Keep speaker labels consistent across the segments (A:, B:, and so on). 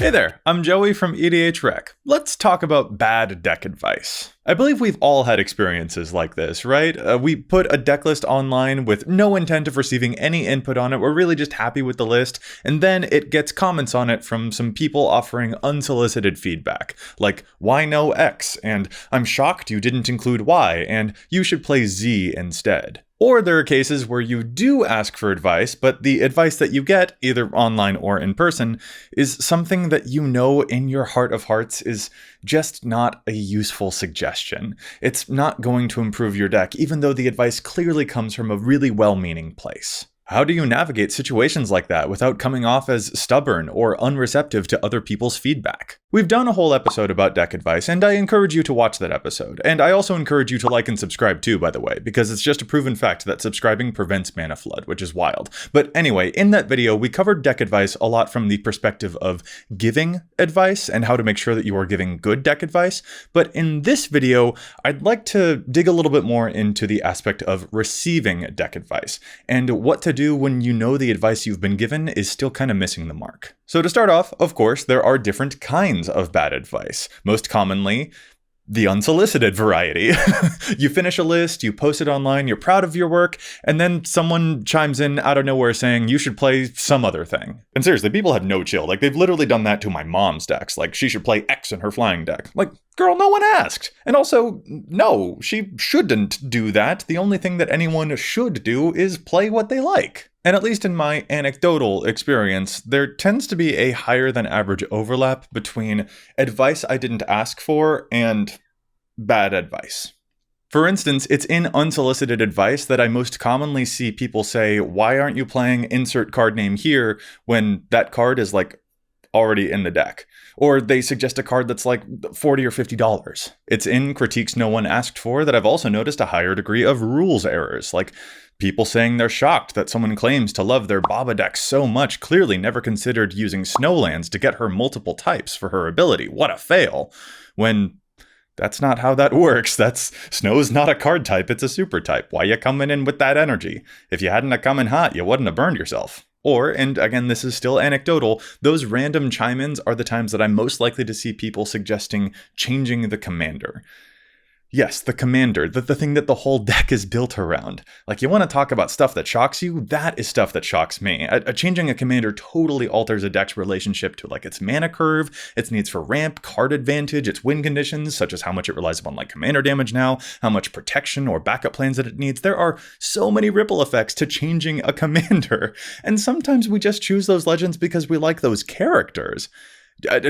A: Hey there, I'm Joey from EDH Rec. Let's talk about bad deck advice. I believe we've all had experiences like this, right? We put a deck list online with no intent of receiving any input on it. We're really just happy with the list, and then it gets comments on it from some people offering unsolicited feedback, like, why no X? And I'm shocked you didn't include Y, and you should play Z instead. Or there are cases where you do ask for advice, but the advice that you get, either online or in person, is something that you know in your heart of hearts is just not a useful suggestion. It's not going to improve your deck, even though the advice clearly comes from a really well-meaning place. How do you navigate situations like that without coming off as stubborn or unreceptive to other people's feedback? We've done a whole episode about deck advice, and I encourage you to watch that episode. And I also encourage you to like and subscribe too, by the way, because it's just a proven fact that subscribing prevents mana flood, which is wild. But anyway, in that video, we covered deck advice a lot from the perspective of giving advice and how to make sure that you are giving good deck advice. But in this video, I'd like to dig a little bit more into the aspect of receiving deck advice and what to do when you know the advice you've been given is still kind of missing the mark. So to start off, of course, there are different kinds of bad advice. Most commonly, the unsolicited variety. You finish a list, you post it online, you're proud of your work, and then someone chimes in out of nowhere saying you should play some other thing. And seriously, people have no chill. Like, they've literally done that to my mom's decks. Like, she should play X in her flying deck. Like, girl, no one asked. And also, no, she shouldn't do that. The only thing that anyone should do is play what they like. And at least in my anecdotal experience, there tends to be a higher than average overlap between advice I didn't ask for and bad advice. For instance, it's in unsolicited advice that I most commonly see people say, why aren't you playing insert card name here when that card is like already in the deck? Or they suggest a card that's like $40 or $50. It's in critiques no one asked for that I've also noticed a higher degree of rules errors, like people saying they're shocked that someone claims to love their Baba deck so much, clearly never considered using Snowlands to get her multiple types for her ability. What a fail. When that's not how that works. Snow's not a card type, it's a super type. Why you coming in with that energy? If you hadn't come in hot, you wouldn't have burned yourself. Or, and again, this is still anecdotal, those random chime-ins are the times that I'm most likely to see people suggesting changing the commander. Yes, the commander, the thing that the whole deck is built around. Like, you want to talk about stuff that shocks you? That is stuff that shocks me. Changing a commander totally alters a deck's relationship to like its mana curve, its needs for ramp, card advantage, its win conditions, such as how much it relies upon like commander damage now, how much protection or backup plans that it needs. There are so many ripple effects to changing a commander. And sometimes we just choose those legends because we like those characters.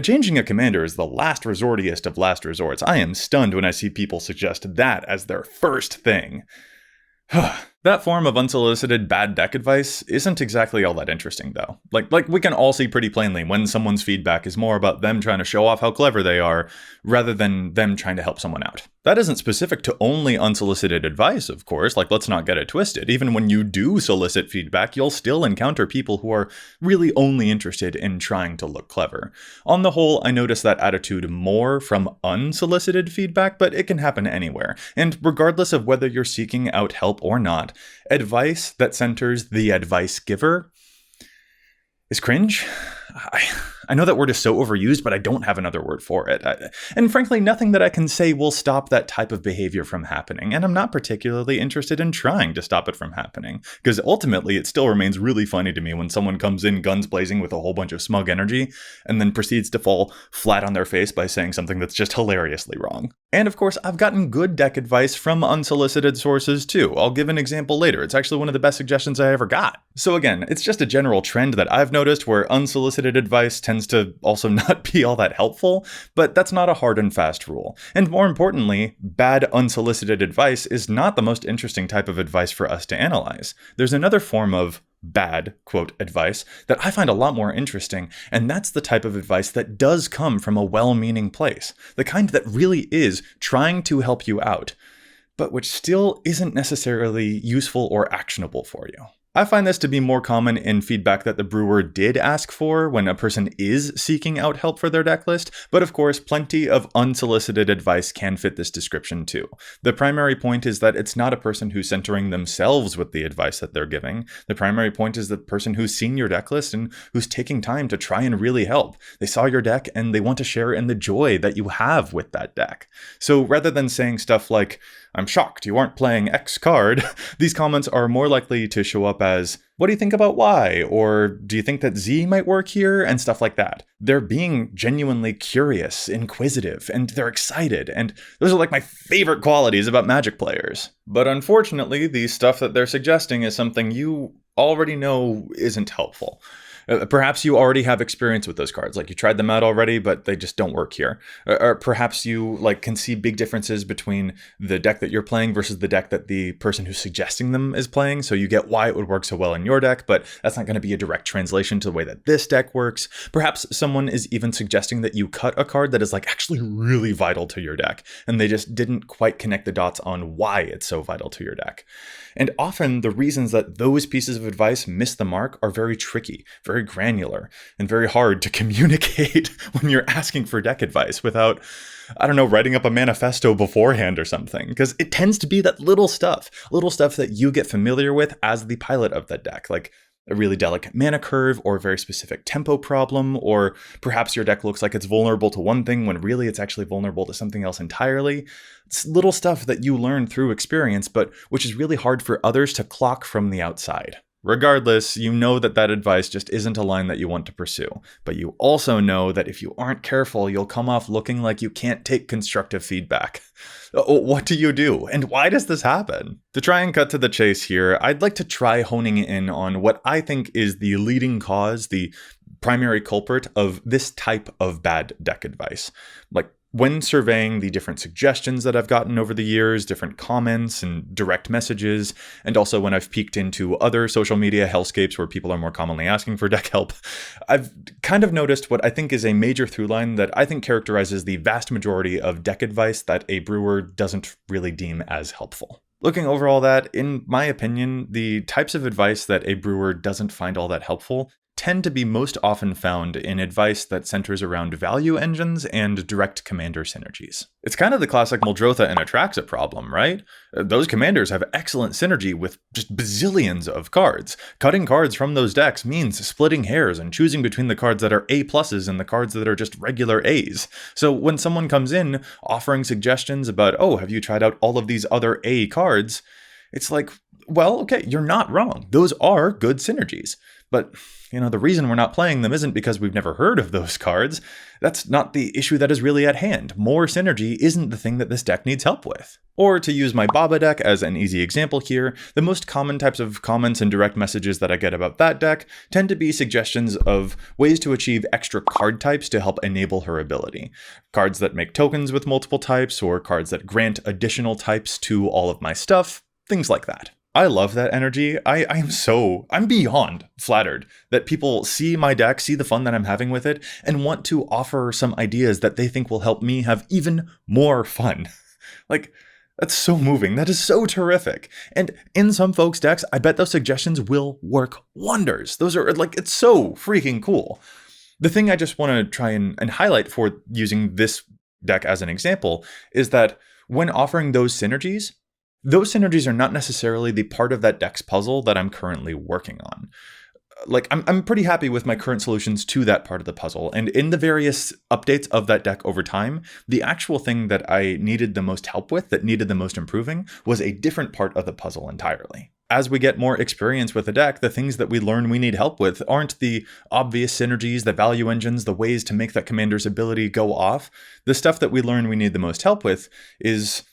A: Changing a commander is the last resortiest of last resorts. I am stunned when I see people suggest that as their first thing. That form of unsolicited bad deck advice isn't exactly all that interesting, though. Like we can all see pretty plainly when someone's feedback is more about them trying to show off how clever they are, rather than them trying to help someone out. That isn't specific to only unsolicited advice, of course. Like, let's not get it twisted. Even when you do solicit feedback, you'll still encounter people who are really only interested in trying to look clever. On the whole, I notice that attitude more from unsolicited feedback, but it can happen anywhere. And regardless of whether you're seeking out help or not, advice that centers the advice giver is cringe. I know that word is so overused, but I don't have another word for it. And frankly, nothing that I can say will stop that type of behavior from happening. And I'm not particularly interested in trying to stop it from happening, because ultimately it still remains really funny to me when someone comes in guns blazing with a whole bunch of smug energy and then proceeds to fall flat on their face by saying something that's just hilariously wrong. And of course, I've gotten good deck advice from unsolicited sources too. I'll give an example later. It's actually one of the best suggestions I ever got. So again, it's just a general trend that I've noticed where unsolicited advice tends to also not be all that helpful, but that's not a hard and fast rule. And more importantly, bad unsolicited advice is not the most interesting type of advice for us to analyze. There's another form of bad, quote, advice that I find a lot more interesting, and that's the type of advice that does come from a well-meaning place, the kind that really is trying to help you out, but which still isn't necessarily useful or actionable for you. I find this to be more common in feedback that the brewer did ask for when a person is seeking out help for their deck list, but of course, plenty of unsolicited advice can fit this description too. The primary point is that it's not a person who's centering themselves with the advice that they're giving. The primary point is the person who's seen your deck list and who's taking time to try and really help. They saw your deck and they want to share in the joy that you have with that deck. So rather than saying stuff like, "I'm shocked you aren't playing X card," these comments are more likely to show up as, "What do you think about Y?" Or "Do you think that Z might work here?" and stuff like that. They're being genuinely curious, inquisitive, and they're excited, and those are like my favorite qualities about Magic players. But unfortunately, the stuff that they're suggesting is something you already know isn't helpful. Perhaps you already have experience with those cards, like you tried them out already, but they just don't work here. Or perhaps you can see big differences between the deck that you're playing versus the deck that the person who's suggesting them is playing, so you get why it would work so well in your deck, but that's not going to be a direct translation to the way that this deck works. Perhaps someone is even suggesting that you cut a card that is actually really vital to your deck, and they just didn't quite connect the dots on why it's so vital to your deck. And often the reasons that those pieces of advice miss the mark are very tricky, very granular, and very hard to communicate when you're asking for deck advice without, writing up a manifesto beforehand or something. Because it tends to be that little stuff that you get familiar with as the pilot of that deck, like a really delicate mana curve or a very specific tempo problem, or perhaps your deck looks like it's vulnerable to one thing when really it's actually vulnerable to something else entirely. It's little stuff that you learn through experience, but which is really hard for others to clock from the outside. Regardless, you know that advice just isn't a line that you want to pursue. But you also know that if you aren't careful, you'll come off looking like you can't take constructive feedback. What do you do? And why does this happen? To try and cut to the chase here, I'd like to try honing in on what I think is the leading cause, the primary culprit of this type of bad deck advice. When surveying the different suggestions that I've gotten over the years, different comments and direct messages, and also when I've peeked into other social media hellscapes where people are more commonly asking for deck help, I've kind of noticed what I think is a major through line that I think characterizes the vast majority of deck advice that a brewer doesn't really deem as helpful. Looking over all that, in my opinion, the types of advice that a brewer doesn't find all that helpful tend to be most often found in advice that centers around value engines and direct commander synergies. It's kind of the classic Muldrotha and Atraxa problem, right? Those commanders have excellent synergy with just bazillions of cards. Cutting cards from those decks means splitting hairs and choosing between the cards that are A pluses and the cards that are just regular A's. So when someone comes in offering suggestions about, "Oh, have you tried out all of these other A cards?" It's like, well, okay, you're not wrong. Those are good synergies. But, the reason we're not playing them isn't because we've never heard of those cards. That's not the issue that is really at hand. More synergy isn't the thing that this deck needs help with. Or to use my Baba deck as an easy example here, the most common types of comments and direct messages that I get about that deck tend to be suggestions of ways to achieve extra card types to help enable her ability. Cards that make tokens with multiple types, or cards that grant additional types to all of my stuff, things like that. I love that energy. I'm beyond flattered that people see my deck, see the fun that I'm having with it, and want to offer some ideas that they think will help me have even more fun. That's so moving. That is so terrific. And in some folks' decks, I bet those suggestions will work wonders. Those are it's so freaking cool. The thing I just want to try and highlight for using this deck as an example is that when offering those synergies are not necessarily the part of that deck's puzzle that I'm currently working on. I'm pretty happy with my current solutions to that part of the puzzle, and in the various updates of that deck over time, the actual thing that I needed the most help with, that needed the most improving, was a different part of the puzzle entirely. As we get more experience with the deck, the things that we learn we need help with aren't the obvious synergies, the value engines, the ways to make that commander's ability go off. The stuff that we learn we need the most help with is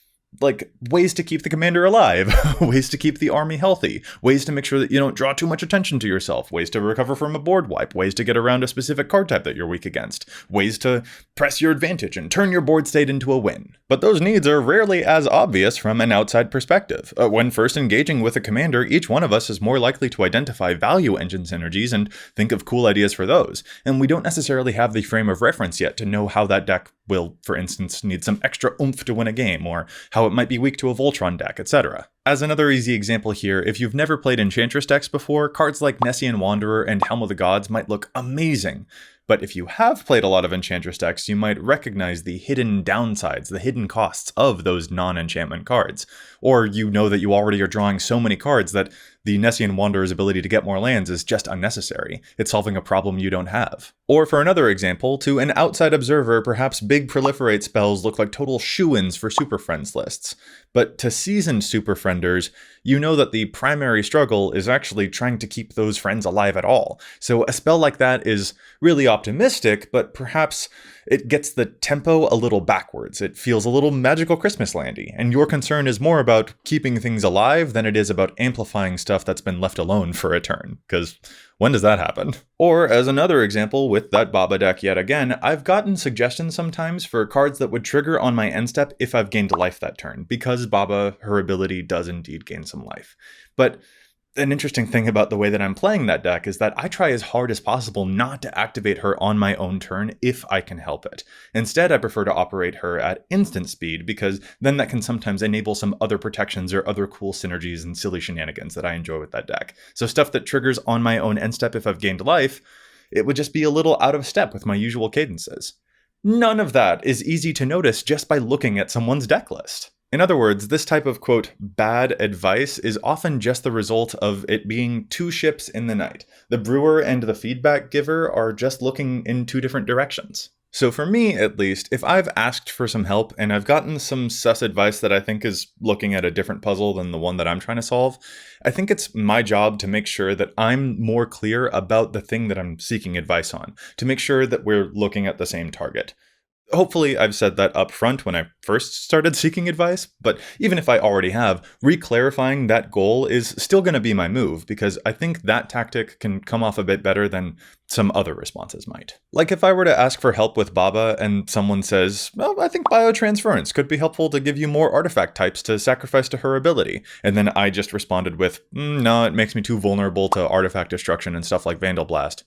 A: ways to keep the commander alive, ways to keep the army healthy, ways to make sure that you don't draw too much attention to yourself, ways to recover from a board wipe, ways to get around a specific card type that you're weak against, ways to press your advantage and turn your board state into a win. But those needs are rarely as obvious from an outside perspective. When first engaging with a commander, each one of us is more likely to identify value engine synergies and think of cool ideas for those, and we don't necessarily have the frame of reference yet to know how that deck will, for instance, need some extra oomph to win a game, or how how it might be weak to a Voltron deck, etc. As another easy example here, if you've never played Enchantress decks before, cards like Nessian Wanderer and Helm of the Gods might look amazing. But if you have played a lot of Enchantress decks, you might recognize the hidden downsides, the hidden costs of those non-enchantment cards. Or you know that you already are drawing so many cards that the Nessian Wanderer's ability to get more lands is just unnecessary. It's solving a problem you don't have. Or for another example, to an outside observer, perhaps big proliferate spells look like total shoo-ins for Super Friends lists. But to seasoned Super Frienders, you know that the primary struggle is actually trying to keep those friends alive at all. So a spell like that is really optimistic, but perhaps it gets the tempo a little backwards. It feels a little magical Christmas landy, and your concern is more about keeping things alive than it is about amplifying stuff that's been left alone for a turn, because when does that happen? Or as another example with that Baba deck yet again, I've gotten suggestions sometimes for cards that would trigger on my end step if I've gained a life that turn, because Baba, her ability does indeed gain some life. But an interesting thing about the way that I'm playing that deck is that I try as hard as possible not to activate her on my own turn if I can help it. Instead, I prefer to operate her at instant speed, because then that can sometimes enable some other protections or other cool synergies and silly shenanigans that I enjoy with that deck. So stuff that triggers on my own end step if I've gained life, it would just be a little out of step with my usual cadences. None of that is easy to notice just by looking at someone's deck list. In other words, this type of, quote, bad advice is often just the result of it being two ships in the night. The brewer and the feedback giver are just looking in two different directions. So for me, at least, if I've asked for some help and I've gotten some sus advice that I think is looking at a different puzzle than the one that I'm trying to solve, I think it's my job to make sure that I'm more clear about the thing that I'm seeking advice on, to make sure that we're looking at the same target. Hopefully I've said that up front when I first started seeking advice, but even if I already have, re-clarifying that goal is still going to be my move, because I think that tactic can come off a bit better than some other responses might. Like if I were to ask for help with Baba and someone says, well, I think biotransference could be helpful to give you more artifact types to sacrifice to her ability, and then I just responded with, no, it makes me too vulnerable to artifact destruction and stuff like Vandal Blast.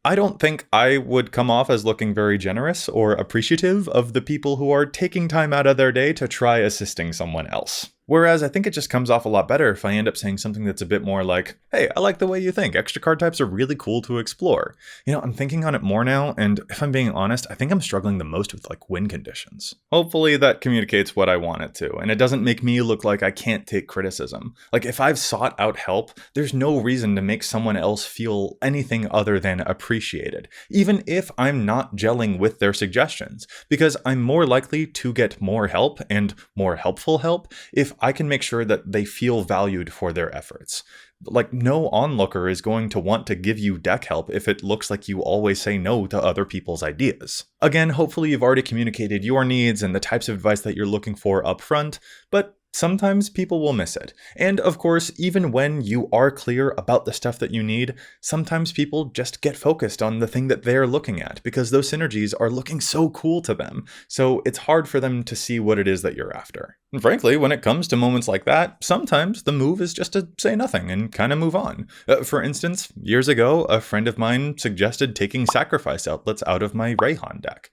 A: I don't think I would come off as looking very generous or appreciative of the people who are taking time out of their day to try assisting someone else. Whereas I think it just comes off a lot better if I end up saying something that's a bit more like, hey, I like the way you think. Extra card types are really cool to explore. You know, I'm thinking on it more now, and if I'm being honest, I think I'm struggling the most with like win conditions. Hopefully that communicates what I want it to, and it doesn't make me look like I can't take criticism. Like if I've sought out help, there's no reason to make someone else feel anything other than appreciated, even if I'm not gelling with their suggestions, because I'm more likely to get more help and more helpful help if I can make sure that they feel valued for their efforts. Like no onlooker is going to want to give you deck help if it looks like you always say no to other people's ideas. Again, hopefully you've already communicated your needs and the types of advice that you're looking for up front, but sometimes people will miss it. And of course, even when you are clear about the stuff that you need, sometimes people just get focused on the thing that they're looking at because those synergies are looking so cool to them. So it's hard for them to see what it is that you're after. And frankly, when it comes to moments like that, sometimes the move is just to say nothing and kind of move on. For instance, years ago, a friend of mine suggested taking sacrifice outlets out of my Rayhan deck.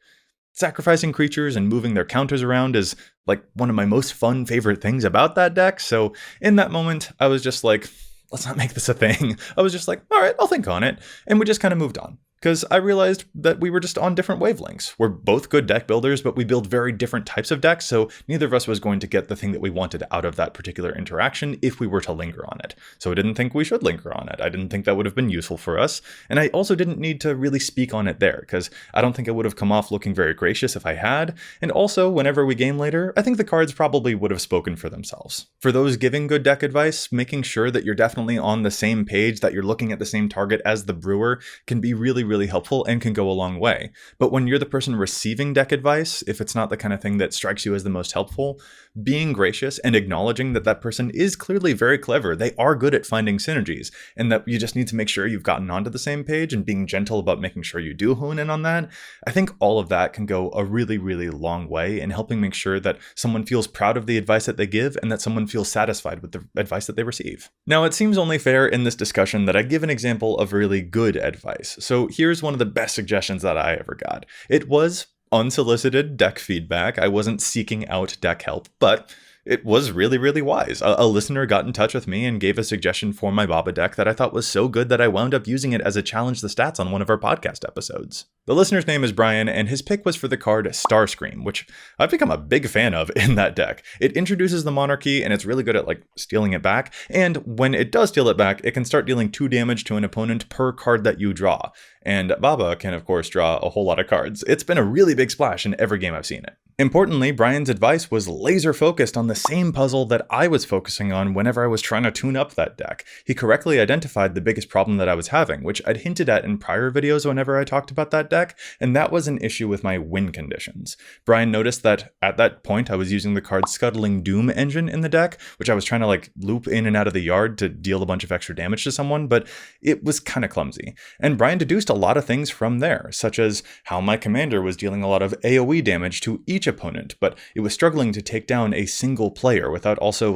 A: Sacrificing creatures and moving their counters around is like one of my most fun favorite things about that deck. So in that moment, I was just like, let's not make this a thing. I was just like, all right, I'll think on it. And we just kind of moved on. Because I realized that we were just on different wavelengths. We're both good deck builders, but we build very different types of decks, so neither of us was going to get the thing that we wanted out of that particular interaction if we were to linger on it. So I didn't think we should linger on it. I didn't think that would have been useful for us, and I also didn't need to really speak on it there, because I don't think it would have come off looking very gracious if I had, and also, whenever we game later, I think the cards probably would have spoken for themselves. For those giving good deck advice, making sure that you're definitely on the same page, that you're looking at the same target as the brewer, can be really helpful and can go a long way. But when you're the person receiving deck advice, if it's not the kind of thing that strikes you as the most helpful, being gracious and acknowledging that that person is clearly very clever, they are good at finding synergies, and that you just need to make sure you've gotten onto the same page and being gentle about making sure you do hone in on that, I think all of that can go a really long way in helping make sure that someone feels proud of the advice that they give and that someone feels satisfied with the advice that they receive. Now, it seems only fair in this discussion that I give an example of really good advice. So here's one of the best suggestions that I ever got. It was unsolicited deck feedback. I wasn't seeking out deck help, but it was really, really wise. A listener got in touch with me and gave a suggestion for my Baba deck that I thought was so good that I wound up using it as a challenge the stats on one of our podcast episodes. The listener's name is Brian, and his pick was for the card Starscream, which I've become a big fan of in that deck. It introduces the monarchy, and it's really good at stealing it back, and when it does steal it back, it can start dealing 2 damage to an opponent per card that you draw. And Baba can, of course, draw a whole lot of cards. It's been a really big splash in every game I've seen it. Importantly, Brian's advice was laser focused on the same puzzle that I was focusing on whenever I was trying to tune up that deck. He correctly identified the biggest problem that I was having, which I'd hinted at in prior videos whenever I talked about that deck, and that was an issue with my win conditions. Brian noticed that at that point I was using the card Scuttling Doom engine in the deck, which I was trying to loop in and out of the yard to deal a bunch of extra damage to someone, but it was kind of clumsy. And Brian deduced a lot of things from there, such as how my commander was dealing a lot of AoE damage to each opponent, but it was struggling to take down a single player without also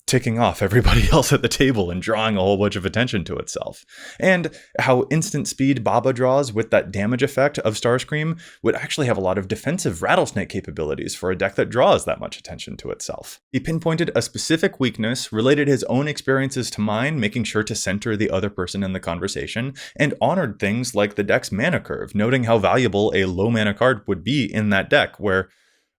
A: ticking off everybody else at the table and drawing a whole bunch of attention to itself. And how instant speed Baba draws with that damage effect of Starscream would actually have a lot of defensive rattlesnake capabilities for a deck that draws that much attention to itself. He pinpointed a specific weakness, related his own experiences to mine, making sure to center the other person in the conversation, and honored things like the deck's mana curve, noting how valuable a low mana card would be in that deck, where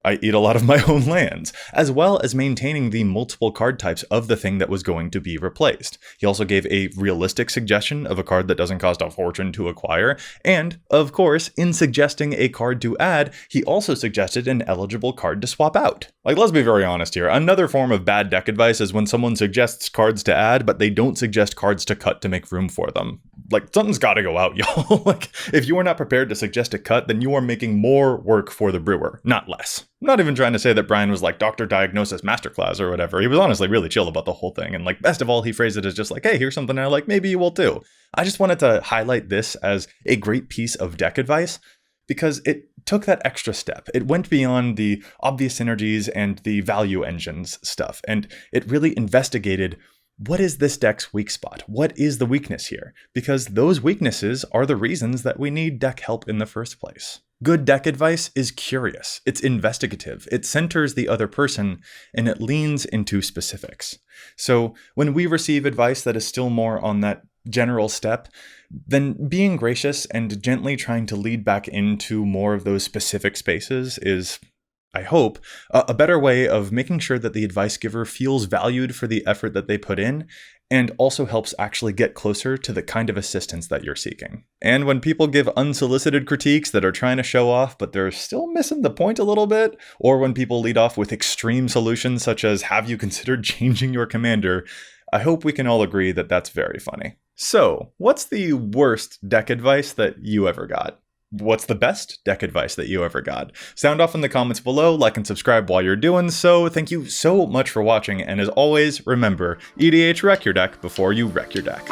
A: I eat a lot of my own lands, as well as maintaining the multiple card types of the thing that was going to be replaced. He also gave a realistic suggestion of a card that doesn't cost a fortune to acquire, and, of course, in suggesting a card to add, he also suggested an eligible card to swap out. Let's be very honest here, another form of bad deck advice is when someone suggests cards to add, but they don't suggest cards to cut to make room for them. Something's gotta go out, y'all. If you are not prepared to suggest a cut, then you are making more work for the brewer, not less. I'm not even trying to say that Brian was Dr. Diagnosis Masterclass or whatever. He was honestly really chill about the whole thing. And best of all, he phrased it as just hey, here's something I like, maybe you will too. I just wanted to highlight this as a great piece of deck advice because it took that extra step. It went beyond the obvious synergies and the value engines stuff. And it really investigated, what is this deck's weak spot? What is the weakness here? Because those weaknesses are the reasons that we need deck help in the first place. Good deck advice is curious, it's investigative, it centers the other person, and it leans into specifics. So when we receive advice that is still more on that general step, then being gracious and gently trying to lead back into more of those specific spaces is, I hope, a better way of making sure that the advice giver feels valued for the effort that they put in, and also helps actually get closer to the kind of assistance that you're seeking. And when people give unsolicited critiques that are trying to show off, but they're still missing the point a little bit, or when people lead off with extreme solutions such as, have you considered changing your commander? I hope we can all agree that that's very funny. So, what's the worst deck advice that you ever got? What's the best deck advice that you ever got? Sound off in the comments below, like and subscribe while you're doing so. Thank you so much for watching, and as always, remember, EDH wreck your deck before you wreck your deck.